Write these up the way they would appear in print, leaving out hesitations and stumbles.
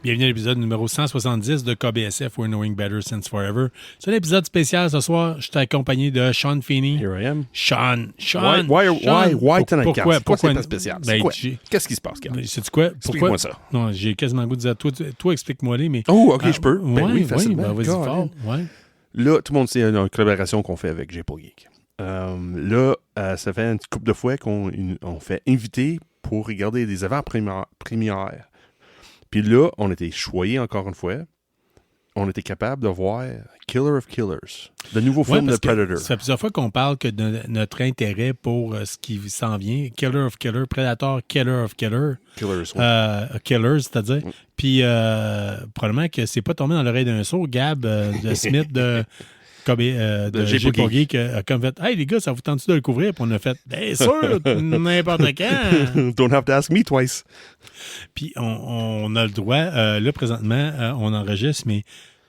Bienvenue à l'épisode numéro 170 de KBSF, We're Knowing Better Since Forever. C'est un épisode spécial ce soir. Je suis accompagné de Sean Feeney. Here I am. Sean. Why tonight, Carl? Pourquoi c'est pas spécial? Ben, Qu'est-ce qui se passe, Carl? Sais-tu quoi? Explique-moi ça. Non, j'ai quasiment le goût de dire, toi explique-moi-les, mais... Oh, OK, je peux. Ben ouais, oui, facilement. vas-y fort. Ouais. Là, tout le monde sait une collaboration qu'on fait avec J'ai pour Geek. Ça fait une couple de fois qu'on fait inviter pour regarder des avant-premières. Puis là, on était choyés encore une fois. On était capable de voir Killer of Killers, le nouveau film de Predator. Ça fait plusieurs fois qu'on parle que de notre intérêt pour ce qui s'en vient. Killer of Killers, Predator, Killer of Killers. Killers, c'est-à-dire. Oui. Puis probablement que c'est pas tombé dans l'oreille d'un sourd. Gab de Smith de J'ai pour Geek a comme fait « Hey les gars, ça vous tente-tu de le couvrir? » Puis on a fait « Bien sûr, n'importe quand! » Don't have to ask me twice. Puis on a le droit, là présentement, on enregistre, mais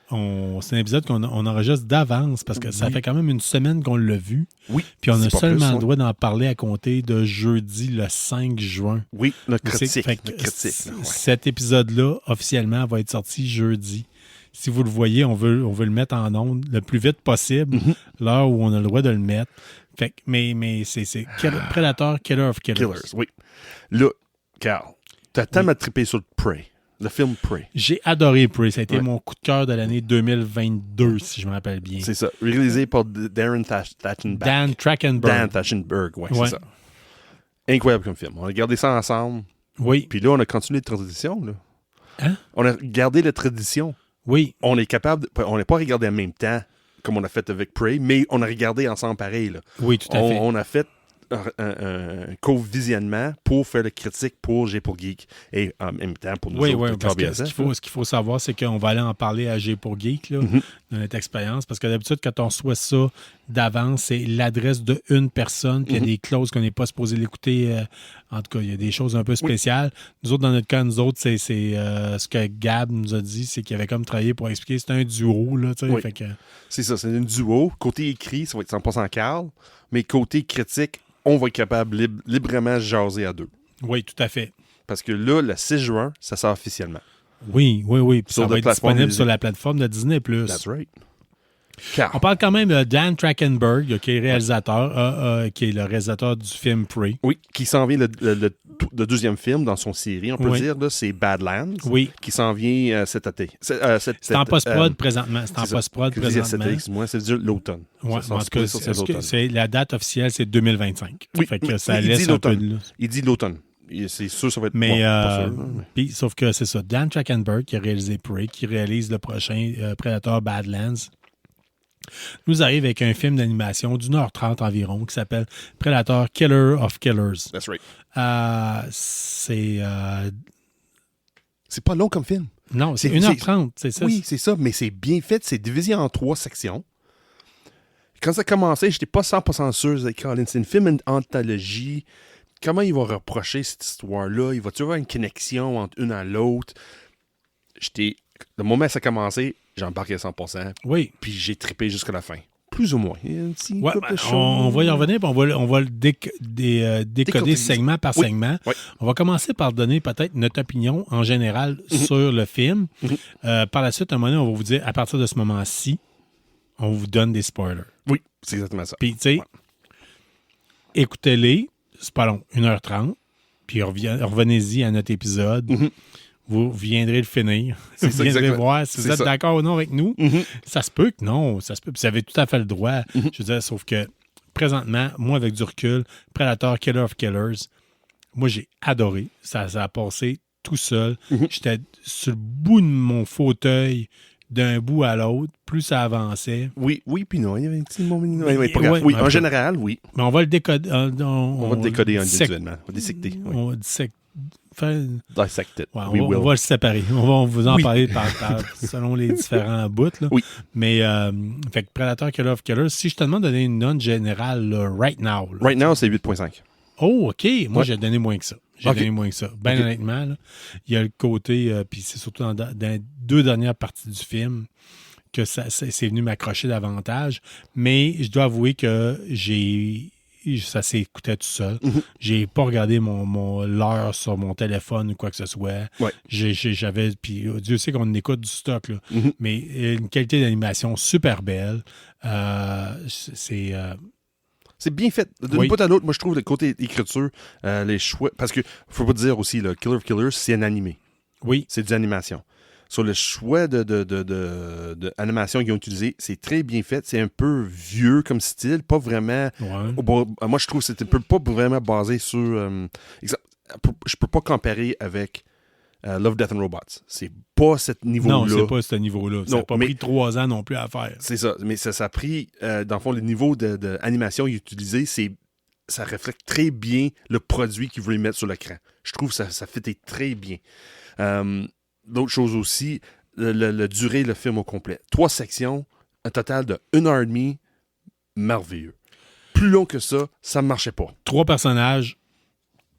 c'est un épisode qu'on enregistre d'avance parce que ça fait quand même une semaine qu'on l'a vu. Oui. Puis on a seulement le droit d'en parler à compter de jeudi le 5 juin. Oui, notre critique. Cet épisode-là, officiellement, va être sorti jeudi. Si vous le voyez, on veut le mettre en ondes le plus vite possible, l'heure où on a le droit de le mettre. Fait que, mais c'est Predator, Killer of Killers. Oui. Là, Carl, t'as tellement trippé sur Prey, le film Prey. J'ai adoré Prey. Ça a été mon coup de cœur de l'année 2022, si je me rappelle bien. C'est ça. Réalisé par Dan Trachtenberg, oui, c'est ça. Incroyable comme film. On a regardé ça ensemble. Oui. Puis là, on a continué la tradition, là. Hein? On a gardé la tradition. Oui. On est capable, on n'est pas regardé en même temps, comme on a fait avec Prey, mais on a regardé ensemble pareil, là. Oui, tout à fait. On a fait un co-visionnement pour faire le critique pour J'ai pour Geek et en même temps pour nous autres. Oui, parce que ce qu'il faut savoir, c'est qu'on va aller en parler à J'ai pour Geek, là, de notre expérience, parce que d'habitude, quand on reçoit ça d'avance, c'est l'adresse d'une personne, puis il y a des clauses qu'on n'est pas supposé l'écouter. En tout cas, il y a des choses un peu spéciales. Nous autres, dans notre cas, c'est ce que Gab nous a dit, c'est qu'il avait comme travaillé pour expliquer. C'est un duo, là, tu sais. Fait que... C'est ça, c'est un duo. Côté écrit, ça va être 100% Carl, mais côté critique, on va être capable librement jaser à deux. Oui, tout à fait. Parce que là, le 6 juin, ça sort officiellement. Oui. Puis ça va être disponible sur la plateforme de Disney+. That's right. On parle quand même de Dan Trachtenberg, qui est réalisateur, qui est le réalisateur du film Prey. Oui, qui s'en vient le deuxième film dans son série, on peut dire, là, c'est Badlands. Oui. Qui s'en vient cet été. C'est en post-prod présentement. Excuse-moi, c'est l'automne. Oui, en tout cas, la date officielle, c'est 2025. Oui, fait que ça laisse un peu de... Il dit l'automne. C'est sûr, ça va être pas sûr. Puis, sauf que c'est ça. Dan Trachtenberg, qui a réalisé Prey, qui réalise le prochain Predator Badlands, nous arrive avec un film d'animation d'1h30 environ qui s'appelle Predator Killer of Killers. That's right. C'est pas long comme film. Non, c'est 1h30, c'est ça. Oui, c'est ça, mais c'est bien fait. C'est divisé en 3 sections. Quand ça a commencé, j'étais pas 100% sûr. C'est une film anthologie. Comment il va reprocher cette histoire-là? Il va-tu avoir une connexion entre une à l'autre? Le moment où ça a commencé, j'ai embarqué à 100%. Oui. Puis j'ai trippé jusqu'à la fin. Plus ou moins. On va y revenir, puis on va le décoder segment par segment. Oui. On va commencer par donner peut-être notre opinion en général sur le film. Par la suite, à un moment donné, on va vous dire, à partir de ce moment-ci, on vous donne des spoilers. Oui, c'est exactement ça. Puis, tu sais, écoutez-les, c'est pas long, 1h30, puis revenez-y à notre épisode. Vous viendrez le finir. Vous viendrez voir si vous êtes d'accord ou non avec nous. Ça se peut que non. Ça se peut. Vous avez tout à fait le droit. Je veux dire, sauf que présentement, moi, avec du recul, Predator, Killer of Killers, moi, j'ai adoré. Ça a passé tout seul. J'étais sur le bout de mon fauteuil d'un bout à l'autre. Plus ça avançait. Oui, puis non. Il y avait un petit moment. Oui, en général, oui. Mais on va le décoder. On va le décoder individuellement. On va dissecter. On va dissecter. Dissect it. On va le séparer. On va vous en parler selon les différents bouts. Là. Oui. Mais, fait que Predator, Killer of Killers, si je te demande de donner une note générale, là, right now. Là, right now, c'est 8.5. Oh, OK. Moi, j'ai donné moins que ça. Donné moins que ça. Ben honnêtement, là, il y a le côté, puis c'est surtout dans les 2 dernières parties du film que c'est venu m'accrocher davantage. Mais je dois avouer que j'ai ça s'écoutait tout seul. J'ai pas regardé l'heure sur mon téléphone ou quoi que ce soit. Ouais. J'avais, puis Dieu sait qu'on écoute du stock, là. Mais une qualité d'animation super belle. C'est bien fait. D'une bout à l'autre, moi, je trouve le côté écriture, les choix. Parce que, faut pas dire aussi, le Killer of Killers, c'est un animé. Oui. C'est de l'animation. Sur le choix d'animation qu'ils ont utilisé, c'est très bien fait. C'est un peu vieux comme style, pas vraiment. Ouais. Moi, je trouve que c'est un peu pas vraiment basé sur. Je peux pas comparer avec Love, Death and Robots. C'est pas ce niveau-là. Non, c'est pas ce niveau-là. Ça n'a pas pris 3 ans non plus à faire. C'est ça. Mais ça a pris, dans le fond, le niveau d'animation utilisé, ça reflète très bien le produit qu'ils voulaient mettre sur l'écran. Je trouve que ça fitait très bien. D'autres choses aussi, le durée, le film au complet. 3 sections, un total de 1h30, merveilleux. Plus long que ça ne marchait pas. 3 personnages,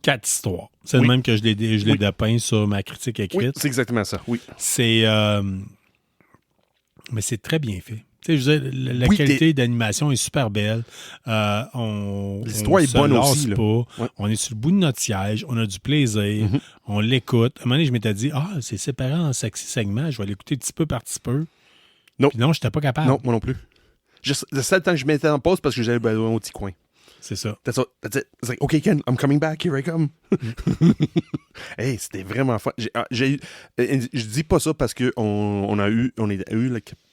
4 histoires. C'est le même que je l'ai dépeint sur ma critique écrite. Oui, c'est exactement ça, oui. Mais c'est très bien fait. Tu sais, je veux dire, la qualité d'animation est super belle. L'histoire est bonne aussi. Là. Pas. Ouais. On est sur le bout de notre siège. On a du plaisir. On l'écoute. À un moment donné, je m'étais dit, c'est séparé en segments. Je vais l'écouter petit peu par petit peu. Non. Puis non, je n'étais pas capable. Non, moi non plus. Le seul temps que je mettais en pause parce que j'avais besoin au petit coin. C'est ça. That's it. It's like, OK, Ken, I'm coming back. Here I come. Hey, c'était vraiment fun. Je dis pas ça parce qu'on a eu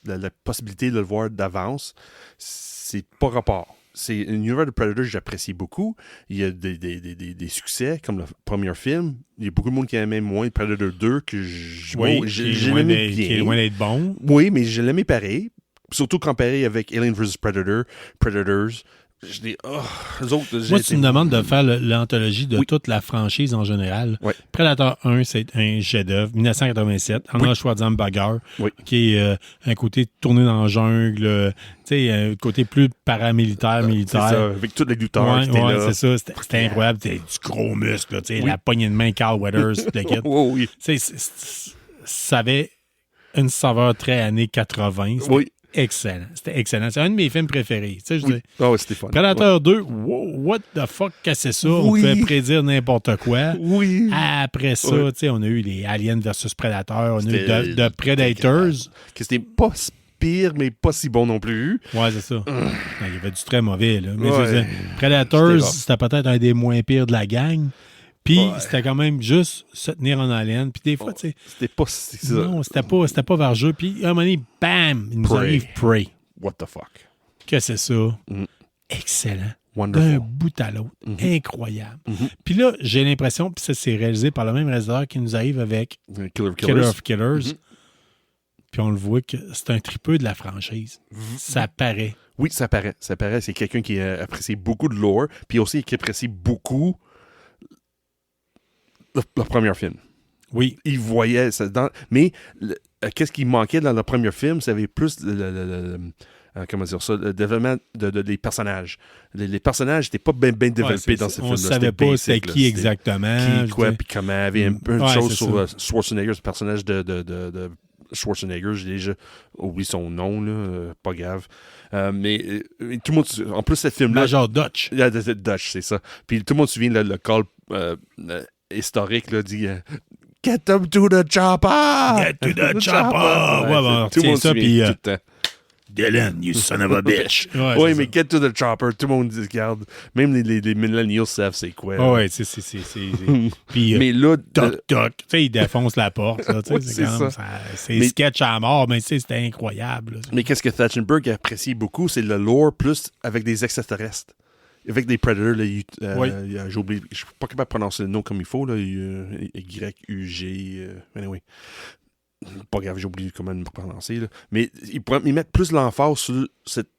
la possibilité de le voir d'avance. C'est pas rapport. C'est un univers de Predator que j'apprécie beaucoup. Il y a des succès, comme le premier film. Il y a beaucoup de monde qui aimait moins Predator 2 que je l'aimais bien. Qui est loin d'être bon. Oui, mais je l'aimais pareil. Surtout comparé avec Alien vs. Predators. Je dis, eux autres, moi, tu me demandes de faire l'anthologie de toute la franchise en général. Oui. Predator 1, c'est un chef-d'œuvre. 1987, Arnold Schwarzenegger, qui est un côté tourné dans la jungle, un côté plus paramilitaire, militaire. C'est ça, avec tous les lutteurs qui étaient là. C'est ça. C'était incroyable. Du gros muscle, la poignée de main, Carl Weathers, le kit. Oui. Ça avait une saveur très années 80. Oui. Excellent. C'était excellent. C'est un de mes films préférés. Tu sais, c'était fun. Predator 2, wow, what the fuck, qu'est-ce que c'est ça? On fait prédire n'importe quoi. Oui. Après ça, on a eu les Aliens versus Predator. On a eu The Predators. Que c'était pas pire, mais pas si bon non plus. Ouais, c'est ça. Il y avait du très mauvais. Là. Mais Predators, c'était peut-être un des moins pires de la gang. Puis c'était quand même juste se tenir en haleine. Puis des fois, tu sais. C'était pas ça. Non, c'était pas vargeux. Puis à un moment donné, bam, il nous arrive Prey. What the fuck? Que c'est ça? Excellent. Wonderful. D'un bout à l'autre. Incroyable. Puis là, j'ai l'impression, puis ça, c'est réalisé par le même réalisateur qui nous arrive avec Killer of Killers. Puis on le voit que c'est un tripeux de la franchise. Ça paraît. Oui, ça paraît. Ça paraît. C'est quelqu'un qui apprécie beaucoup de lore, puis aussi qui apprécie beaucoup le premier film. Oui. Il voyait ça mais qu'est-ce qui manquait dans le premier film, ça avait plus comment dire ça, le développement des personnages. Les personnages n'étaient pas bien développés dans ce film-là. On ne savait pas c'était qui exactement. Qui, quoi, puis comment. Il y avait un peu de choses sur Schwarzenegger, ce personnage de Schwarzenegger. J'ai déjà oublié son nom, là, pas grave. Mais tout le monde... En plus, ce film-là... Major Dutch. Dutch, c'est ça. Puis tout le monde se souvient le call... historique, là, dit Get them to the chopper! Get to the chopper! Ouais, tout le monde ça, puis tout le temps. Dylan, you son of a bitch! Oui, mais Get to the chopper, tout le monde dit, regarde, même les millennials savent c'est quoi. Oui, c'est... Puis, mais là... Toc, toc, tu sais, il défonce la porte, là, ouais, c'est ça. C'est sketch à mort, mais tu sais, c'était incroyable. Là. Mais qu'est-ce que Thatchenberg apprécie beaucoup, c'est le lore plus avec des extraterrestres. Avec des Predators, j'ai oublié, je ne suis pas capable de prononcer le nom comme il faut, là, Y-U-G, anyway. Pas grave, j'ai oublié comment le prononcer, là. Mais ils mettent plus l'emphase sur cette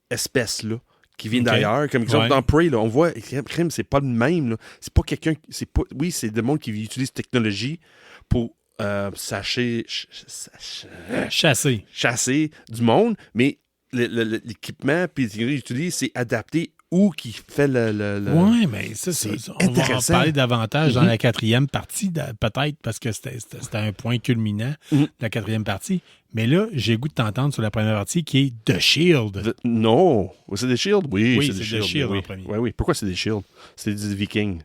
espèce-là qui vient d'ailleurs. Comme exemple, dans Prey, là, on voit, crime, c'est pas le même, là. C'est pas quelqu'un, oui, c'est des mondes qui utilisent technologie pour chasser du monde, mais l'équipement puis qu'ils utilisent, c'est adapté ou qui fait le... Oui, mais ça, on va en parler davantage dans la quatrième partie, peut-être, parce que c'était un point culminant, la quatrième partie. Mais là, j'ai le goût de t'entendre sur la première partie, qui est The Shield. Non, c'est des Shield? Oui, c'est des Shield en premier. Oui. Pourquoi c'est des Shield? C'est des Vikings.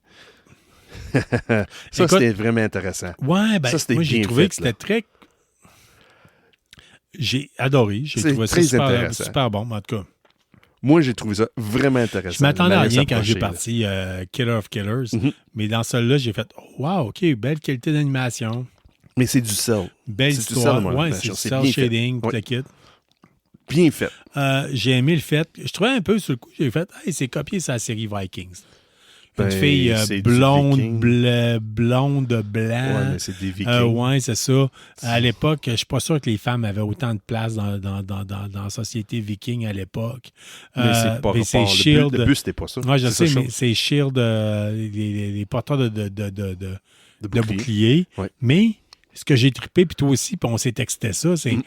Ça, c'était vraiment intéressant. Oui, ben, moi, j'ai trouvé que c'était très... J'ai adoré. J'ai trouvé ça super bon, en tout cas. Moi, j'ai trouvé ça vraiment intéressant. Je m'attendais à rien quand j'ai parti Killer of Killers, mais dans celui-là, j'ai fait « Wow, OK, belle qualité d'animation. » Mais c'est du cel. Belle histoire. Oui, c'est du cel shading, tout le kit. Bien fait. J'ai aimé le fait... Je trouvais un peu sur le coup, j'ai fait « Hey, c'est copié sa série Vikings. » Une fille blonde, blonde, blanc. Oui, mais c'est des Vikings. Oui, c'est ça. À l'époque, je ne suis pas sûr que les femmes avaient autant de place dans la société viking à l'époque. Mais c'est pas c'est Shield. Le but, c'était pas ça. Moi, je sais, mais c'est Shield, les porteurs de boucliers. Ouais. Mais ce que j'ai trippé, puis toi aussi, puis on s'est texté ça, c'est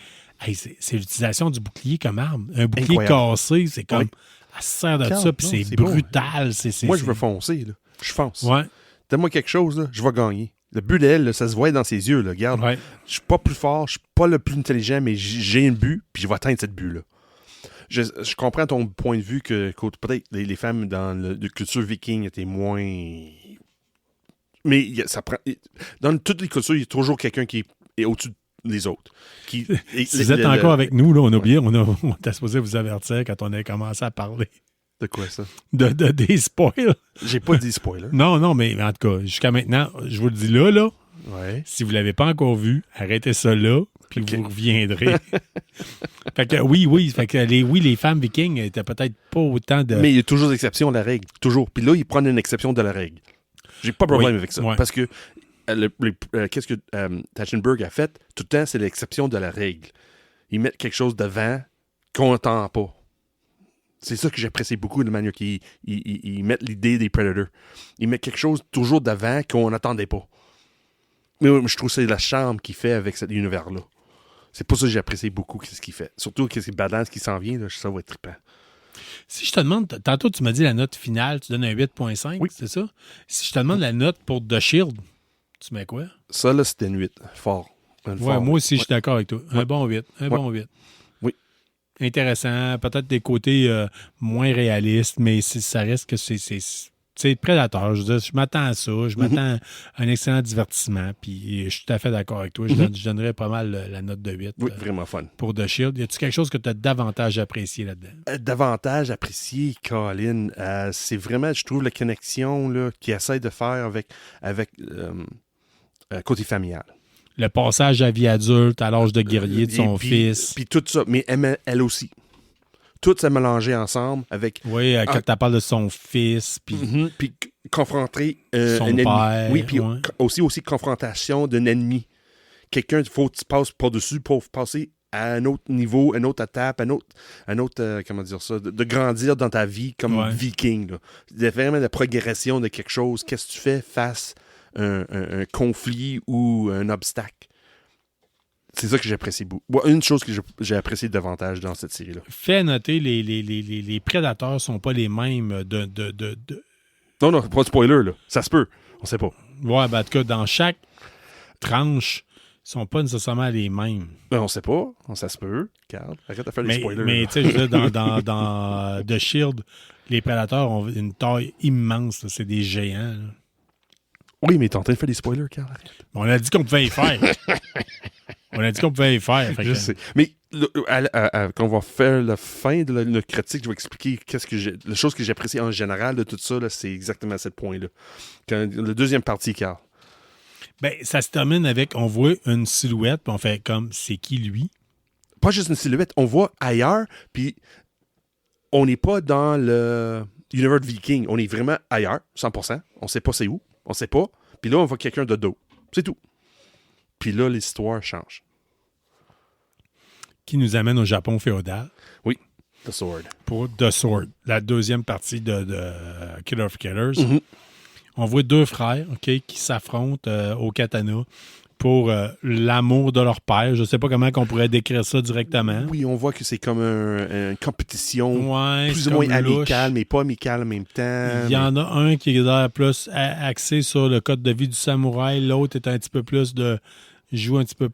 l'utilisation du bouclier comme arme. Un bouclier cassé, c'est comme... Elle se sert de ça, puis c'est brutal. Moi, je veux foncer. Là. Je fonce. Ouais. Donne-moi quelque chose, là, je vais gagner. Le but d'elle, ça se voit dans ses yeux. Là. Regarde, je suis pas plus fort, je suis pas le plus intelligent, mais j'ai un but, puis je vais atteindre cette but-là. Je comprends ton point de vue que peut-être les femmes dans la culture viking étaient moins... Mais ça prend... Dans toutes les cultures, il y a toujours quelqu'un qui est au-dessus des autres. Si vous êtes encore avec nous, là, on a oublié, on était supposé vous avertir quand on a commencé à parler. De quoi ça? Des spoils. J'ai pas dit spoiler. Non, mais en tout cas, jusqu'à maintenant, je vous le dis là, ouais. Si vous l'avez pas encore vu, arrêtez ça là, puis vous reviendrez. Fait que oui, fait que les femmes vikings étaient peut-être pas autant de... Mais il y a toujours des exceptions à la règle, toujours. Puis là, ils prennent une exception de la règle. J'ai pas de problème avec ça, parce que qu'est-ce que Tachtenberg a fait, tout le temps, c'est l'exception de la règle. Ils mettent quelque chose devant qu'on n'entend pas. C'est ça que j'apprécie beaucoup de manière qu'ils mettent l'idée des Predators. Ils mettent quelque chose toujours devant qu'on n'attendait pas. Mais je trouve que c'est la charme qu'il fait avec cet univers-là. C'est pour ça que j'apprécie beaucoup ce qu'il fait. Surtout qu'est-ce qui balance qui s'en vient, là, ça va être trippant. Si je te demande, tantôt tu m'as dit la note finale, tu donnes un 8.5, c'est ça? Si je te demande la note pour The Shield, tu mets quoi? Ça, là, c'était une 8. Fort. Moi aussi, je suis d'accord avec toi. Un bon 8. Bon 8. Oui. Intéressant. Peut-être des côtés moins réalistes, mais ça reste que c'est prédateur. Je m'attends à ça. Je m'attends à un excellent divertissement. Puis je suis tout à fait d'accord avec toi. Je donnerais pas mal la note de 8. Oui, vraiment fun. Pour The Shield. Y a-t-il quelque chose que tu as davantage apprécié là-dedans? Davantage apprécié, Colin. C'est vraiment, je trouve, la connexion là, qu'il essaie de faire avec côté familial. Le passage à vie adulte, à l'âge de guerrier de son fils. Puis tout ça, mais elle aussi. Tout s'est mélangé ensemble avec... Oui, quand tu parles de son fils, puis... Puis confronter son un père. Ennemi. Oui, puis aussi confrontation d'un ennemi. Quelqu'un, il faut que tu passes par-dessus pour passer à un autre niveau, une autre étape, un autre comment dire ça, de grandir dans ta vie comme viking. Là. C'est vraiment la progression de quelque chose. Qu'est-ce que tu fais face un conflit ou un obstacle. C'est ça que j'apprécie beaucoup. Bon, une chose que j'ai apprécié davantage dans cette série-là. Fait noter, les prédateurs sont pas les mêmes de... Non, pas de spoiler, là. Ça se peut. On sait pas. Ouais, ben, en tout cas, dans chaque tranche, ils sont pas nécessairement les mêmes. Ben, on sait pas. Ça se peut. Carl, arrête de faire les spoilers. Mais tu sais, je veux dire, dans The Shield, les prédateurs ont une taille immense. Là. C'est des géants. Là. Oui, mais t'es en train de faire des spoilers, Carl. On a dit qu'on pouvait y faire. Je sais. Mais quand on va faire la fin de notre critique, je vais expliquer la chose que j'apprécie en général de tout ça, là, c'est exactement à ce point-là. La deuxième partie, Carl. Ben, ça se termine avec, on voit une silhouette, puis on fait comme, c'est qui lui? Pas juste une silhouette, on voit ailleurs, puis on n'est pas dans le univers de Viking, on est vraiment ailleurs, 100%. On sait pas c'est où, on sait pas. Puis là, on voit quelqu'un de dos. C'est tout. Puis là, l'histoire change. Qui nous amène au Japon féodal. Oui, The Sword. Pour The Sword, la deuxième partie de Killer of Killers. On voit deux frères qui s'affrontent au katana pour l'amour de leur père. Je ne sais pas comment on pourrait décrire ça directement. Oui, on voit que c'est comme une compétition plus ou moins louche. amicale, mais pas amicale en même temps. Il y en a un qui est plus axé sur le code de vie du samouraï, l'autre est un petit peu plus joue un petit peu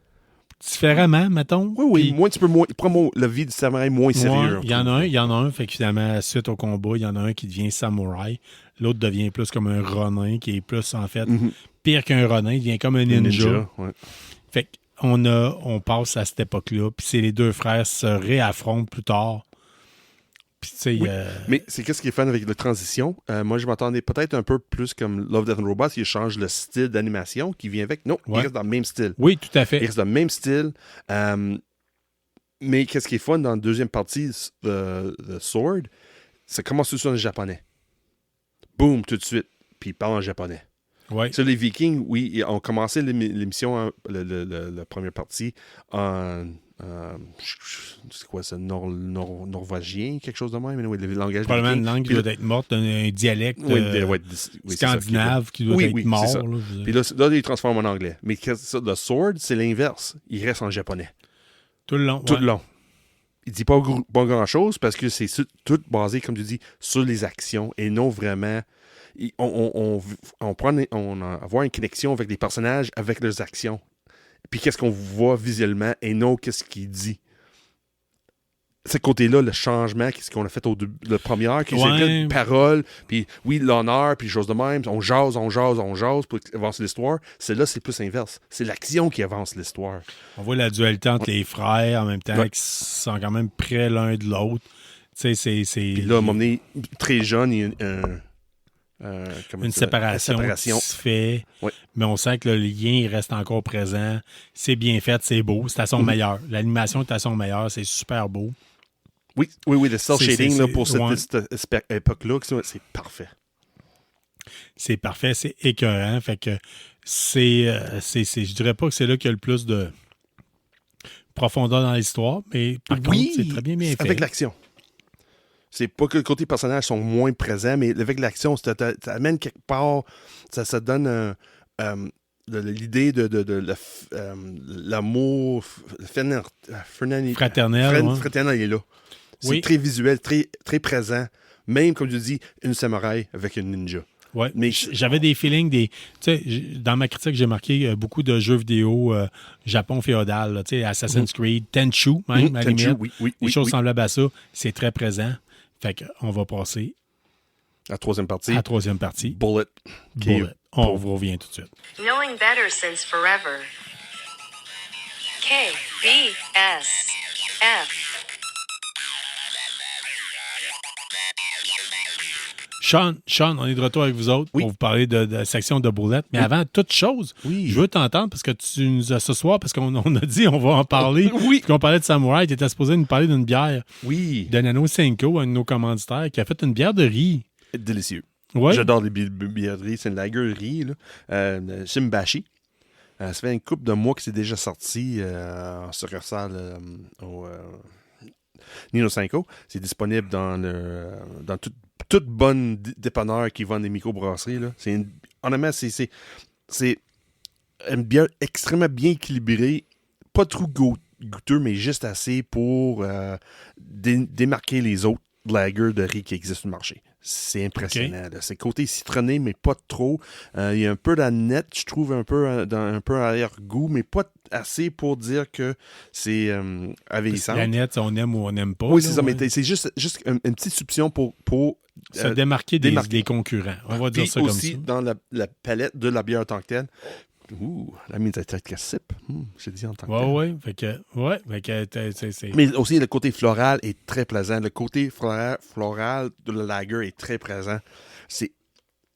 différemment, mettons. Oui, puis, moins, un petit peu moins. Prends la vie du samouraï moins sérieux. Il y en a un, fait que finalement, suite au combat, il y en a un qui devient samouraï. L'autre devient plus comme un ronin, qui est plus, en fait, pire qu'un ronin, il devient comme un ninja. Ouais. Fait qu'on passe à cette époque-là, puis c'est les deux frères se réaffrontent plus tard. Puis, tu sais, mais c'est qu'est-ce qui est fun avec la transition. Moi, je m'attendais peut-être un peu plus comme Love, Death and Robots, il change le style d'animation qui vient avec. Non, il reste dans le même style. Oui, tout à fait. Il reste dans le même style. Mais qu'est-ce qui est fun dans la deuxième partie, The Sword, ça commence tout ça en japonais. Boum, tout de suite. Puis il parle en japonais. Ouais. Sur les Vikings, oui, ils ont commencé l'émission, la première partie, en... c'est quoi ça? Norvégien, quelque chose de même? Oui, le langage probablement une langue qui doit être morte, un dialecte scandinave qui doit être mort. Là, puis là, ils transforment en anglais. Mais le Sword, c'est l'inverse. Il reste en japonais. Tout le long. Tout le long. Il dit pas grand-chose parce que c'est tout basé, comme tu dis, sur les actions et non vraiment... On avoir une connexion avec les personnages, avec leurs actions. Puis qu'est-ce qu'on voit visuellement et non qu'est-ce qu'il dit. Ce côté-là, le changement, qu'est-ce qu'on a fait le premier heure, qui c'est parole, puis oui, l'honneur, puis choses de même, on jase pour avancer l'histoire. C'est plus inverse. C'est l'action qui avance l'histoire. On voit la dualité entre les frères en même temps, qui sont quand même près l'un de l'autre. Tu sais, Puis là, à un moment donné, très jeune, il y a une séparation qui se fait, mais on sent que le lien reste encore présent. C'est bien fait, c'est beau, c'est à son meilleur. L'animation est à son meilleur, c'est super beau. Oui, le cel shading là, pour cette époque-là, c'est parfait. C'est parfait, c'est écœurant. Fait que je dirais pas que c'est là qu'il y a le plus de profondeur dans l'histoire, mais par contre, c'est très bien fait. Avec l'action. C'est pas que le côté personnages sont moins présents, mais avec l'action, ça amène quelque part, ça donne l'idée de l'amour fraternel. Fraternel est là. C'est très visuel, très, très présent. Même, comme tu dis, une samouraï avec une ninja. Oui, mais j'avais des feelings, tu sais, dans ma critique, j'ai marqué beaucoup de jeux vidéo Japon féodal, tu sais, Assassin's Creed, Tenchu, même, à la limite. Des choses semblables à ça, c'est très présent. Fait qu'on va passer à la troisième partie. Bullet. On vous revient tout de suite. Knowing better since forever. KBSF. Sean, on est de retour avec vous autres pour vous parler de la section de Bullet. Mais avant toute chose, je veux t'entendre parce que tu nous as ce soir, parce qu'on a dit on va en parler. Qu'on parlait de Samouraï, tu étais supposé nous parler d'une bière. Oui. De Nano Senko, un de nos commanditaires, qui a fait une bière de riz. Délicieux. Ouais. J'adore les bières de riz. C'est une lager de riz, Shimbashi. Ça fait une couple de mois que c'est déjà sorti en succursale au Nino Senko. C'est disponible dans toute bonne dépanneur qui vend des microbrasseries. Honnêtement, c'est une bière extrêmement bien équilibrée, pas trop goûteux, mais juste assez pour démarquer les autres lagers de riz qui existent sur le marché. C'est impressionnant. Okay. C'est côté citronné, mais pas trop. Il y a un peu d'aneth, je trouve, un peu arrière-goût, mais pas assez pour dire que c'est avéissant. L'aneth, on aime ou on n'aime pas. Oui, c'est ça, mais c'est juste une petite soupçon pour se démarquer des concurrents. On va dire ça comme ça. Aussi, dans la palette de la bière en tant que telle, la mise à tête sip. J'ai dit en tant que tel. C'est... Mais aussi, le côté floral est très plaisant. Le côté floral de la lager est très présent.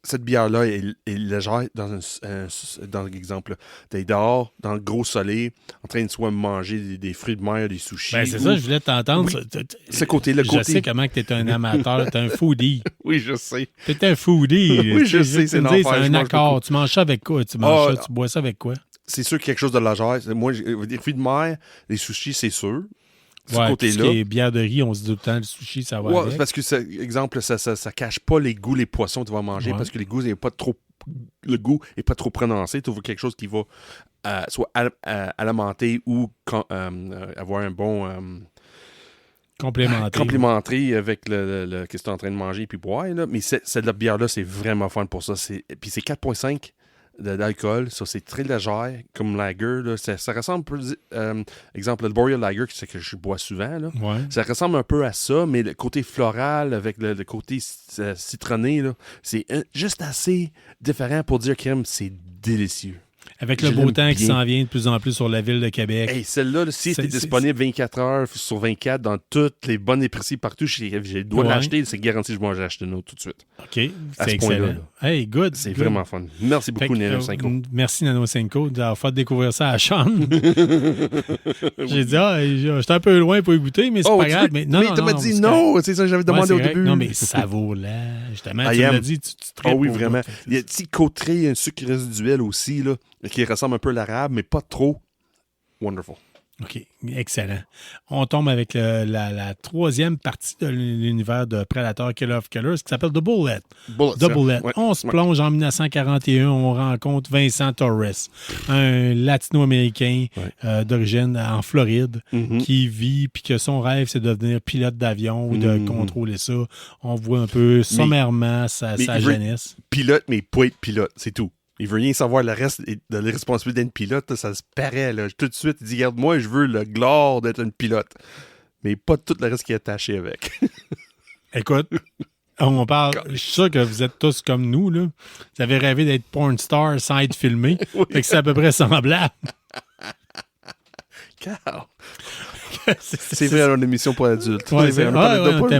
Cette bière-là est légère dans l'exemple. T'es dehors, dans le gros soleil, en train de soit manger des fruits de mer, des sushis. Ben, c'est ça, je voulais t'entendre. Oui, ce côté-là. Je sais comment tu es un amateur, tu es un foodie. Oui, je sais. Tu es un foodie. Oui, je sais, c'est c'est un accord. Tu manges ça avec quoi? Tu bois ça avec quoi? C'est sûr quelque chose de léger. Moi, des fruits de mer, les sushis, c'est sûr. Côté-là. Les bières de riz, on se dit tout le temps, le sushi, ça va avec. Parce que, exemple, ça cache pas les goûts, les poissons que tu vas manger, parce que le goût est pas trop prononcé. Tu veux quelque chose qui va soit alimenté ou avoir un bon... complémenté avec le que tu es en train de manger puis boire. Là. Mais cette bière-là, c'est vraiment fun pour ça. Puis c'est 4,5 d'alcool. Ça, c'est très léger, comme lager. Là. Ça ressemble un peu... exemple, le Boreal Lager, c'est que je bois souvent. Là. Ouais. Ça ressemble un peu à ça, mais le côté floral avec le côté citronné, là, c'est juste assez différent pour dire que c'est délicieux. Avec le beau temps qui s'en vient de plus en plus sur la ville de Québec. Hey, celle-là, si elle est disponible 24 heures sur 24 dans toutes les bonnes épiceries partout, j'ai le droit de l'acheter, c'est garanti que je vais acheter une autre tout de suite. OK, c'est excellent. Hey, good. C'est vraiment fun. Merci beaucoup, Nano Cinco. Merci, Nano Cinco, d'avoir fait découvrir ça à Sean. J'ai dit, j'étais un peu loin pour y goûter, mais c'est pas grave. Mais tu m'as dit non, c'est ça que j'avais demandé au début. Non, mais savoure-la. Justement, tu m'as dit, tu traites. Oui, vraiment. Il y a un petit côté, un sucre résiduel aussi, là, qui ressemble un peu à l'arabe, mais pas trop. Wonderful. OK, excellent. On tombe avec la troisième partie de l'univers de Predator Killer of Killers qui s'appelle The Bullet. The Bullet. Ouais, on se plonge en 1941, on rencontre Vincent Torres, un latino-américain d'origine en Floride qui vit, puis que son rêve, c'est de devenir pilote d'avion ou de contrôler ça. On voit un peu sommairement sa jeunesse. Pilote, mais pas être pilote, c'est tout. Il veut rien savoir le reste de les responsabilités d'être pilote. Là, ça se paraît. Là. Tout de suite, il dit, regarde, moi, je veux le gloire d'être un pilote. Mais pas tout le reste qui est attaché avec. Écoute, on parle... Je suis sûr que vous êtes tous comme nous. Là. Vous avez rêvé d'être porn star sans être filmé. Oui. Fait que c'est à peu près semblable. Carl. C'est vrai, on a une émission pour adultes. Ouais, c'est un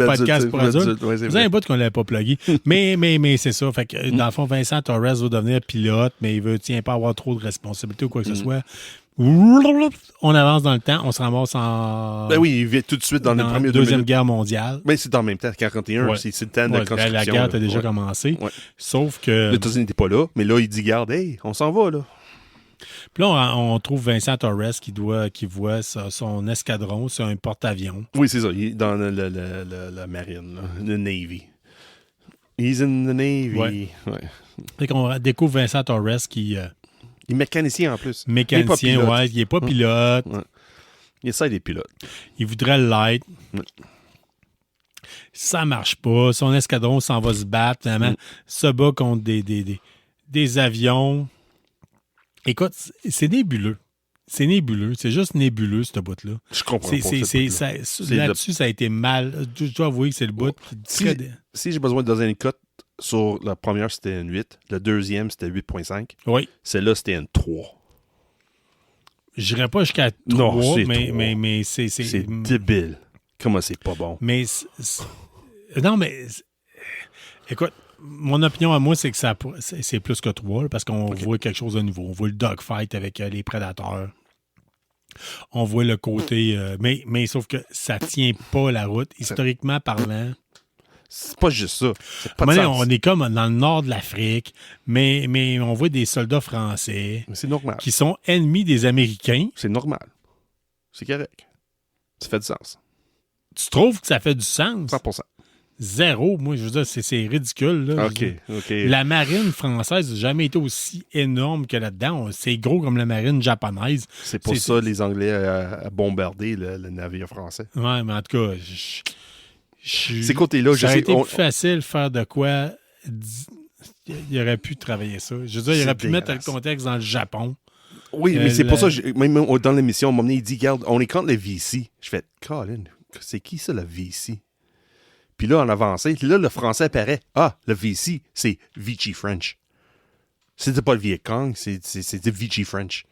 podcast pour adultes. Ouais, vous avez pas qu'on l'avait pas plugué. mais c'est ça. Fait que, dans le fond, Vincent Torres va devenir pilote, mais il veut pas avoir trop de responsabilités ou quoi que ce soit. On avance dans le temps, on se ramasse en... Ben oui, il vient tout de suite dans la Deuxième Guerre mondiale. Mais c'est en même temps, 41, c'est le temps de construction. La guerre a déjà commencé. Ouais. Sauf que... Les États-Unis n'étaient pas là, mais là, il dit, garde, hey, on s'en va, là. Puis là, on trouve Vincent Torres qui voit son escadron sur un porte-avions. Oui, c'est ça. Il est dans la marine, là, le Navy. He's in the Navy. Ouais. Fait qu'on découvre Vincent Torres qui... il est mécanicien en plus. Mécanicien, il n'est pas pilote. Ouais. Il essaie des pilotes. Il voudrait l'être. Ça marche pas. Son escadron s'en va se battre, finalement. Se bat contre des avions. Écoute, c'est nébuleux. C'est nébuleux. C'est juste nébuleux, ce bout-là. Je comprends pas. Là-dessus, ça a été mal. Je dois avouer que c'est le bout qui... Si j'ai besoin de donner une cote, sur la première, c'était une 8. La deuxième, c'était 8.5. Oui. Celle-là, c'était une 3. Je n'irais pas jusqu'à 3, mais c'est... C'est débile. Comment c'est pas bon? Mais... Non, mais... Écoute, mon opinion à moi, c'est que c'est plus que 3, parce qu'on voit quelque chose de nouveau. On voit le dogfight avec les prédateurs. On voit le côté... mais sauf que ça tient pas la route. Historiquement parlant... C'est pas juste ça. On est comme dans le nord de l'Afrique, mais on voit des soldats français c'est normal. Qui sont ennemis des Américains. C'est normal. C'est correct. Ça fait du sens. Tu trouves que ça fait du sens? 100%. Zéro. Moi, je veux dire, c'est ridicule. Là. OK. La marine française n'a jamais été aussi énorme que là-dedans. C'est gros comme la marine japonaise. C'est pour ça que les Anglais ont bombardé le navire français. Oui, mais en tout cas... Ces côtés-là, ça aurait été plus facile de faire de quoi il aurait pu travailler ça. Je veux dire, il aurait pu mettre le contexte dans le Japon. Oui, mais c'est pour ça, même dans l'émission, à un moment donné, il dit, regarde, on est contre les VC. Je fais, Colin, c'est qui ça, le VC? Puis là, on avançait. Là, le français apparaît. Ah, le VC, c'est Vichy French. C'était pas le Viet Cong, c'était Vichy French.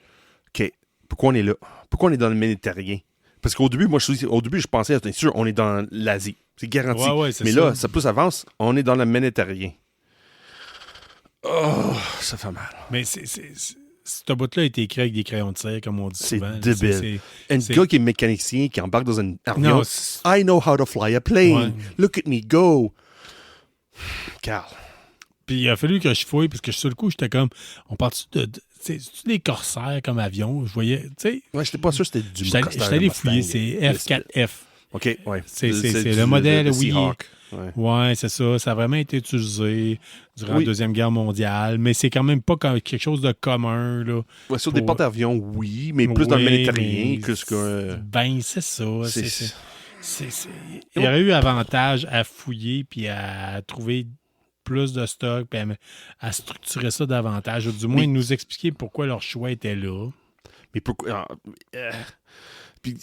OK, pourquoi on est là? Pourquoi on est dans le Méditerranéen? Parce qu'au début, je pensais, bien sûr, on est dans l'Asie. C'est garanti. C'est mais ça. Là, ça plus avance, on est dans le Méditerranée. Oh, ça fait mal. Mais ce bout-là a été écrit avec des crayons de cire, comme on dit souvent. C'est débile. Un gars qui est mécanicien, qui embarque dans un avion. I know how to fly a plane. Ouais. Look at me go. Carl. Puis il a fallu que je fouille, parce que sur le coup, j'étais comme... On parle-tu c'est-tu des corsaires comme avion? Je voyais, tu sais... Ouais, j'étais pas sûr que c'était du corsaire. J'étais allé fouiller, c'est F4F. OK, ouais. C'est le modèle, oui. Seahawk. Ouais, c'est ça. Ça a vraiment été utilisé durant la Deuxième Guerre mondiale, mais c'est quand même pas quelque chose de commun. Là, ouais, sur des porte-avions, oui, mais plus dans le Méditerranéen que ce que... Ben, c'est ça. Il y aurait eu avantage à fouiller puis à trouver plus de stock puis à structurer ça davantage. Ou du moins, nous expliquer pourquoi leur choix était là. Mais pourquoi... Puis,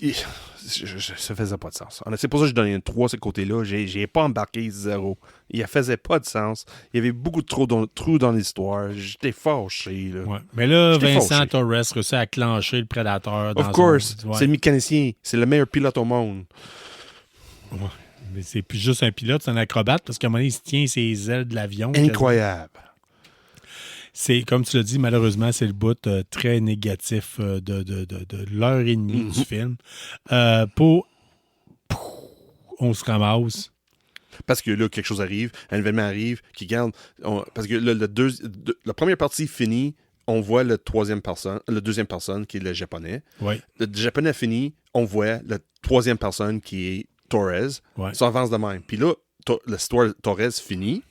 ça faisait pas de sens. C'est pour ça que je donnais une 3 à ce côté-là. J'ai pas embarqué 0. Il faisait pas de sens. Il y avait beaucoup de trous dans l'histoire. J'étais fâché. Là. Ouais. Mais là, Vincent Torres réussit à clencher le prédateur. Of course. C'est le mécanicien. C'est le meilleur pilote au monde. Ouais. Mais c'est plus juste un pilote, c'est un acrobate parce qu'à un moment donné, il se tient ses ailes de l'avion. Incroyable. C'est, comme tu l'as dit, malheureusement, c'est le bout très négatif de l'heure et demie du film. On se ramasse. Parce que là, quelque chose arrive, un événement arrive, qui garde... parce que la première partie finie, on voit le deuxième personne, qui est le japonais. Ouais. Le japonais fini, on voit la troisième personne, qui est Torres. Ouais. Ça avance de même. Puis là, l'histoire de Torres finit.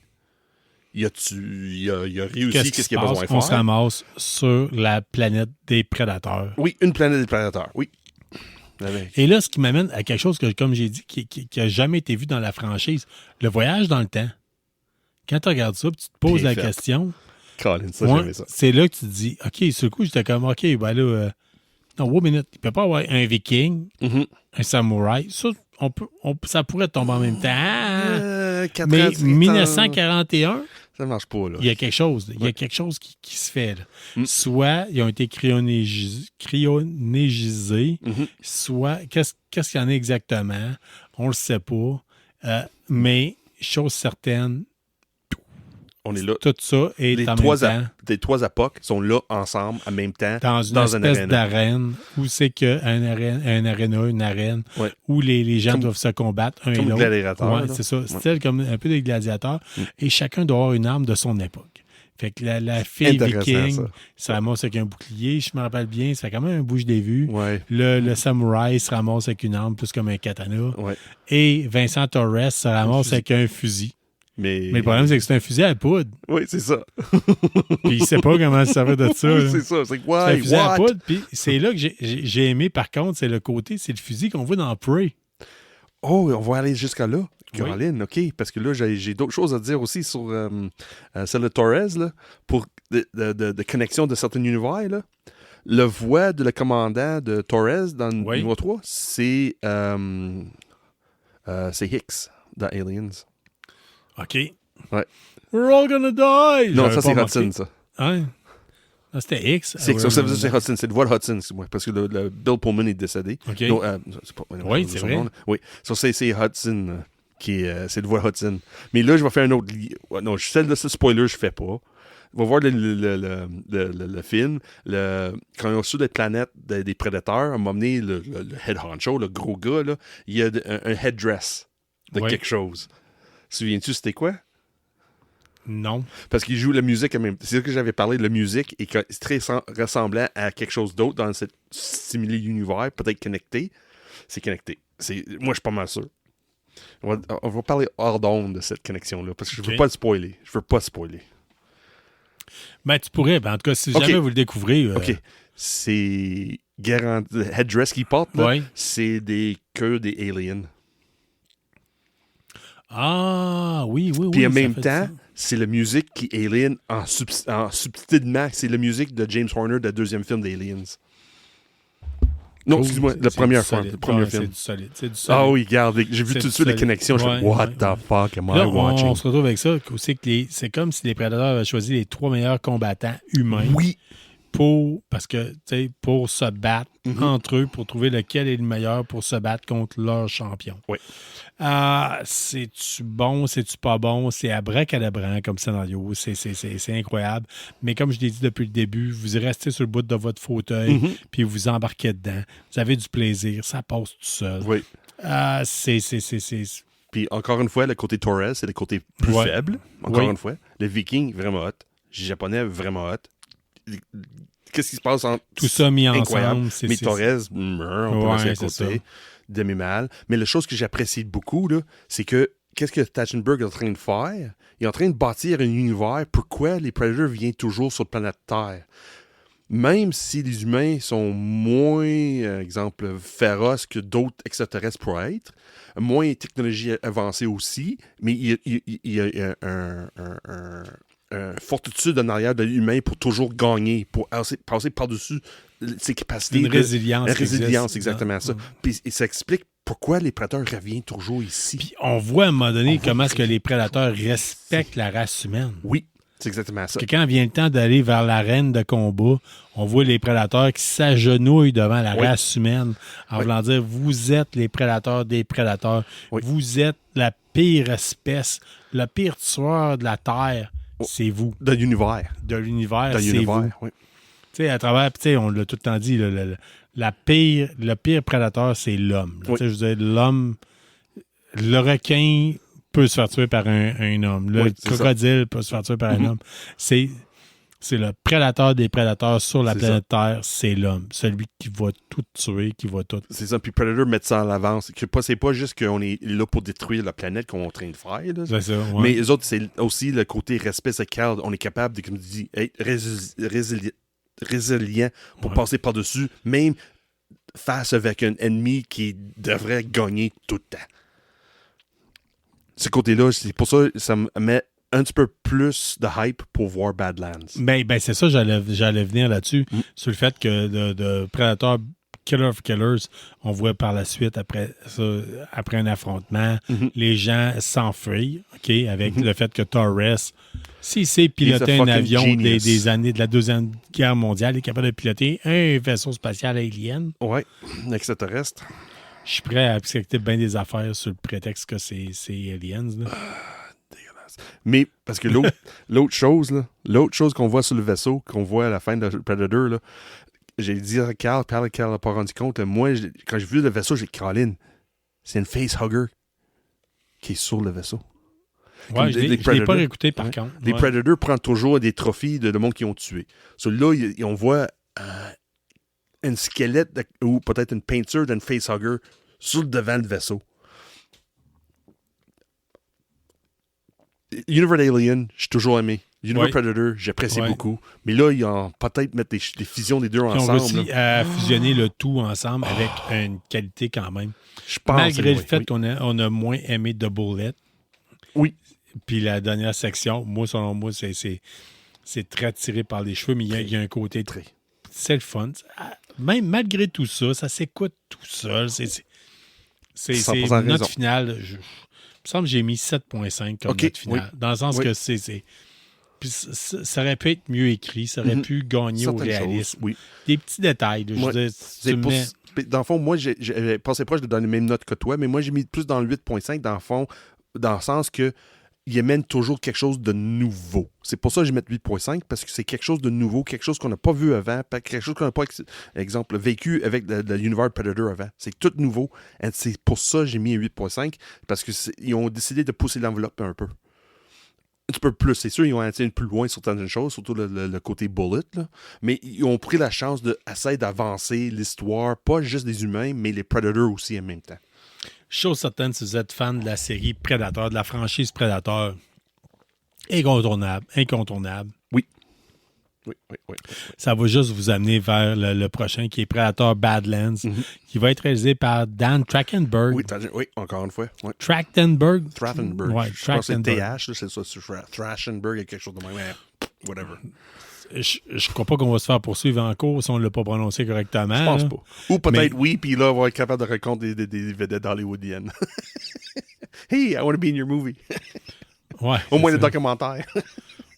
Il a réussi qu'est-ce qu'il a besoin de faire. On se ramasse sur la planète des prédateurs. Oui, une planète des prédateurs, oui. Et là, ce qui m'amène à quelque chose que, comme j'ai dit, qui n'a jamais été vu dans la franchise, le voyage dans le temps. Quand tu regardes ça, tu te poses la question. Colin, ça, j'aimais ça. C'est là que tu te dis, OK, sur le coup, j'étais comme, OK, ben là, non, 1 minute, il ne peut pas avoir un viking, un samouraï. Ça pourrait tomber en même temps. Mais 1941... Ça marche pas, là. Il y a quelque chose. Il y a quelque chose qui se fait. Là. Soit ils ont été cryonégisés, soit qu'est-ce qu'il y en a exactement? On le sait pas. Mais, chose certaine, on est là. Tout ça est les en même temps. Les 3 époques sont là ensemble en même temps dans une espèce d'arène où c'est qu'une arène où les gens doivent se combattre un et l'autre. Comme des gladiateurs. C'est ça. C'est comme un peu des gladiateurs. Et chacun doit avoir une arme de son époque. Fait que la fille viking se ramasse avec un bouclier, je me rappelle bien, ça fait quand même un bouge des vues. Ouais. Le samouraï se ramasse avec une arme plus comme un katana. Ouais. Et Vincent Torres se ramasse avec un fusil. Mais le problème, c'est que c'est un fusil à poudre. Oui, c'est ça. Puis il sait pas comment se servir de ça. Oui, c'est ça. C'est quoi? C'est un fusil à poudre. Puis c'est là que j'ai aimé, par contre, c'est le le fusil qu'on voit dans Prey. Oh, on va aller jusqu'à là. Caroline, OK. Parce que là, j'ai d'autres choses à dire aussi sur celle de Torres, là, pour de connexion de certains univers, là. Le voix de le commandant de Torres dans le numéro 3, c'est Hicks dans Aliens. OK. Ouais. We're all gonna die! Non, ça, c'est Hudson, ça. Hein? Non, c'était Hicks. C'est Hudson. C'est le voix de Hudson, parce que le Bill Pullman est décédé. OK. Non, oui, c'est vrai. Oui. Ça, c'est Hudson, c'est le voix Hudson. Mais là, je vais faire un autre... Non, celle de ce spoiler, je fais pas. On va voir le film. Quand on est sur des planètes des prédateurs, on m'a amené le head honcho, le gros gars, là. Il y a un headdress de quelque chose. Souviens-tu, c'était quoi? Non. Parce qu'il joue la musique quand même. C'est ça que j'avais parlé, la musique est très ressemblant à quelque chose d'autre dans cette simili-univers, peut-être connecté. C'est connecté. Moi, je suis pas mal sûr. On va parler hors d'onde de cette connexion-là, parce que je veux pas le spoiler. Ben, tu pourrais. Ben, en tout cas, si jamais vous le découvrez... OK. C'est garanti. Le headdress qu'il porte, là, c'est des queues des aliens. Ah, oui. Puis en même temps, c'est la musique qui est Alien en subtilement. C'est la musique de James Horner de la deuxième film d'Aliens. Non, excuse-moi, le premier film. C'est du solide. Ah oui, regarde, j'ai vu tout de suite les connexions. Je fais, what the fuck am I watching? On se retrouve avec ça. C'est comme si les prédateurs avaient choisi les 3 meilleurs combattants humains. Oui. Pour se battre entre eux, pour trouver lequel est le meilleur pour se battre contre leur champion. Oui. C'est-tu bon, c'est-tu pas bon? C'est abracadabrant comme scénario. C'est incroyable. Mais comme je l'ai dit depuis le début, vous restez sur le bout de votre fauteuil puis vous embarquez dedans. Vous avez du plaisir. Ça passe tout seul. Oui. Puis encore une fois, le côté Torres, c'est le côté plus faible. Encore une fois. Le Viking, vraiment hot. Le Japonais, vraiment hot. Qu'est-ce qui se passe entre... Tout ça mis incroyable. ensemble. Mais Torres, on peut passer à côté. demi-mâles. Mais la chose que j'apprécie beaucoup, là, c'est que qu'est-ce que Trachtenberg est en train de faire? Il est en train de bâtir un univers. Pourquoi les Predators viennent toujours sur la planète Terre? Même si les humains sont moins, exemple, féroces que d'autres extraterrestres pourraient être, moins technologie avancée aussi, mais il y a un fortitude en arrière de l'humain pour toujours gagner, pour passer par-dessus ses capacités. Une résilience. Une résilience, exactement ça. Puis ça explique pourquoi les prédateurs reviennent toujours ici. Puis on voit à un moment donné comment est-ce que les prédateurs respectent la race humaine. Oui. C'est exactement ça. Parce que quand vient le temps d'aller vers l'arène de combat, on voit les prédateurs qui s'agenouillent devant la race humaine en voulant dire « Vous êtes les prédateurs des prédateurs. Oui. Vous êtes la pire espèce, le pire tueur de la Terre. C'est vous. » De l'univers. De l'univers, c'est vous. Oui. Tu sais, à travers, on l'a tout le temps dit, le pire prédateur, c'est l'homme. Oui. Je veux dire, l'homme, le requin peut se faire tuer par un homme. Le crocodile peut se faire tuer par un homme. C'est le prédateur des prédateurs sur la planète Terre, c'est l'homme. Celui qui va tout tuer, qui va tout... C'est ça, puis Predator met ça en avance. C'est pas juste qu'on est là pour détruire la planète qu'on est en train de faire. Là. C'est ça, ouais. Mais les autres, c'est aussi le côté respect social. On est capable de, comme tu dis, être résilient pour passer par-dessus, même face avec un ennemi qui devrait gagner tout le temps. Ce côté-là, c'est pour ça que ça me met un petit peu plus de hype pour voir Badlands. Ben c'est ça, j'allais venir là-dessus, sur le fait que de Predator Killer of Killers, on voit par la suite, après un affrontement, les gens s'enfuient, avec le fait que Torres, s'il sait piloter un avion des années de la Deuxième Guerre mondiale, il est capable de piloter un vaisseau spatial alien. Oui, extraterrestre. Je suis prêt à accepter bien des affaires sur le prétexte que c'est aliens. Là. Dégueulasse. Mais, parce que l'autre chose qu'on voit sur le vaisseau, qu'on voit à la fin de Predator, là, j'ai dit à Carl n'a pas rendu compte. Moi, quand j'ai vu le vaisseau, j'ai dit, Colin, c'est une facehugger qui est sur le vaisseau. Ouais, je ne l'ai pas réécouté par contre. Les Predators prennent toujours des trophies de monde qu'ils ont tué. Là, on voit un squelette ou peut-être une peinture d'un facehugger sur le devant du vaisseau. Universe Alien, j'ai toujours aimé. Universe Predator, j'apprécie beaucoup. Mais là, ils ont peut-être mettre des fusions des deux ensemble. On va aussi fusionner le tout ensemble avec une qualité quand même. Je pense. Malgré le fait qu'on a moins aimé Double Let. Oui. Puis la dernière section, selon moi, c'est très tiré par les cheveux, mais il y a un côté très... C'est le fun. Même malgré tout ça, ça s'écoute tout seul. C'est notre finale. Il me semble que j'ai mis 7.5 comme note finale. Dans le sens que c'est... Puis ça aurait pu être mieux écrit, ça aurait pu gagner au réalisme. Des petits détails. Dans le fond, moi, j'ai pensé proche de donner la même note que toi, mais moi, j'ai mis plus dans le 8.5, dans le fond, dans le sens que il amène toujours quelque chose de nouveau. C'est pour ça que je mets 8.5, parce que c'est quelque chose de nouveau, quelque chose qu'on n'a pas vu avant, quelque chose qu'on n'a pas, exemple, vécu avec l'univers Predator avant. C'est tout nouveau. Et c'est pour ça que j'ai mis un 8.5, parce qu'ils ont décidé de pousser l'enveloppe un peu. Un petit peu plus, c'est sûr, ils ont été plus loin sur certaines choses, surtout le côté bullet, là. Mais ils ont pris la chance d'essayer d'avancer l'histoire, pas juste des humains, mais les Predators aussi en même temps. Chose certaine, si vous êtes fan de la série Predator, de la franchise Predator, incontournable. Oui. Ça va juste vous amener vers le prochain qui est Predator Badlands, qui va être réalisé par Dan Trachtenberg. Oui, encore une fois. Ouais. Trachtenberg. Ouais, je pense que c'est TH, c'est ça. Trachtenberg, quelque chose de même. Whatever. Je crois pas qu'on va se faire poursuivre en cours si on ne l'a pas prononcé correctement. Je pense pas. Ou peut-être oui, puis là, on va être capable de raconter des vedettes hollywoodiennes. Hey, I want to be in your movie. Au moins le documentaire.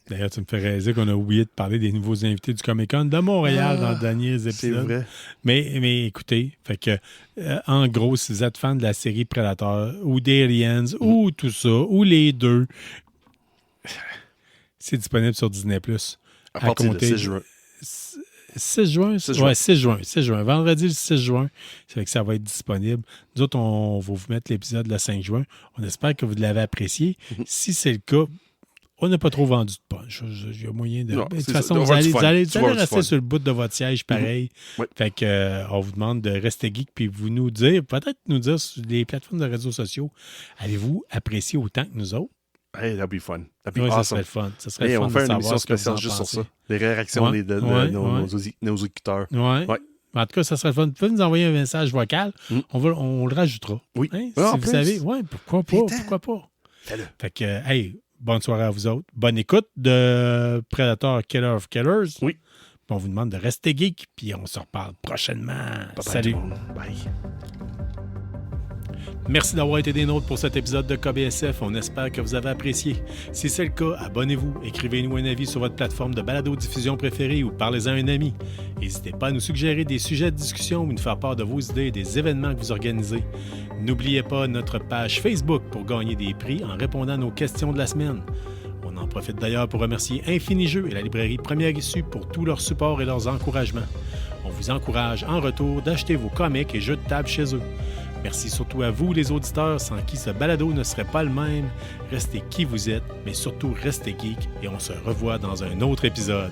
D'ailleurs, tu me fais réaliser qu'on a oublié de parler des nouveaux invités du Comic-Con de Montréal dans les derniers épisodes. C'est vrai. Mais écoutez, fait que en gros, si vous êtes fan de la série Predator ou d'Aliens ou tout ça, ou les deux, c'est disponible sur Disney+. À partir du 6 juin. 6 juin? Oui, 6 juin. Vendredi le 6 juin. Ça fait que ça va être disponible. Nous autres, on va vous mettre l'épisode le 5 juin. On espère que vous l'avez apprécié. Si c'est le cas, On n'a pas trop vendu de punch. Il y a moyen de... Non, de toute façon, vous allez rester sur le bout de votre siège pareil. Oui. Fait que on vous demande de rester geek puis vous nous dire, peut-être nous dire sur les plateformes de réseaux sociaux, avez-vous apprécié autant que nous autres? Hey, that'd be fun. That'd be Oui, awesome. ça serait le fun. Ça serait le fun On fait de une émission savoir ce que vous spéciale en juste pensez. sur ça. Les réactions de nos auditeurs. Ouais. Ouais. En tout cas, ça serait le fun. Vous pouvez nous envoyer un message vocal. On le rajoutera. Oui. Hein? Ah, Si en vous plus. savez. Oui, pourquoi pas? Pourquoi pas? Fais-le. Fait que, hey, bonne soirée à vous autres. Bonne écoute de Predator Killer of Killers. Oui. Puis on vous demande de rester geek, puis on se reparle prochainement. Bye-bye, Salut. tout le monde. Bye. Merci d'avoir été des nôtres pour cet épisode de KBSF. On espère que vous avez apprécié. Si c'est le cas, abonnez-vous, écrivez-nous un avis sur votre plateforme de balado-diffusion préférée ou parlez-en à un ami. N'hésitez pas à nous suggérer des sujets de discussion ou nous faire part de vos idées et des événements que vous organisez. N'oubliez pas notre page Facebook pour gagner des prix en répondant à nos questions de la semaine. On en profite d'ailleurs pour remercier Infini Jeux et la librairie Première Issue pour tout leur support et leurs encouragements. On vous encourage en retour d'acheter vos comics et jeux de table chez eux. Merci surtout à vous, les auditeurs, sans qui ce balado ne serait pas le même. Restez qui vous êtes, mais surtout restez geek et on se revoit dans un autre épisode.